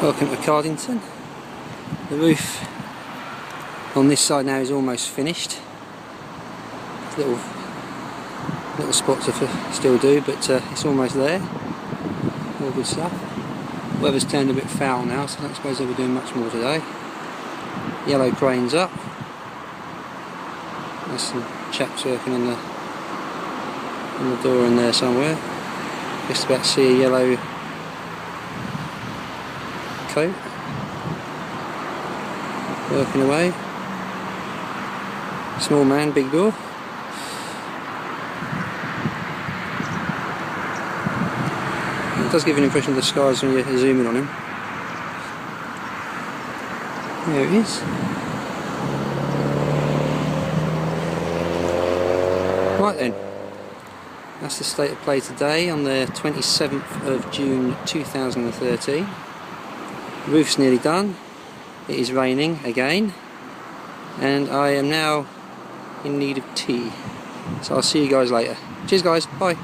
Welcome to Cardington. The roof on this side now is almost finished. Little spots of still do, but it's almost there. All good stuff. Weather's turned a bit foul now, so I don't suppose they'll be doing much more today. Yellow crane's up. There's some chaps working on the door in there somewhere. Just about to see a yellow coat working away. Small man, big door. It does give an impression of the skies when you zoom in on him. There it is. Right then, that's the state of play today on the 27th of June 2013. The roof's nearly done. It is raining again, and I am now in need of tea. So I'll see you guys later. Cheers guys, bye.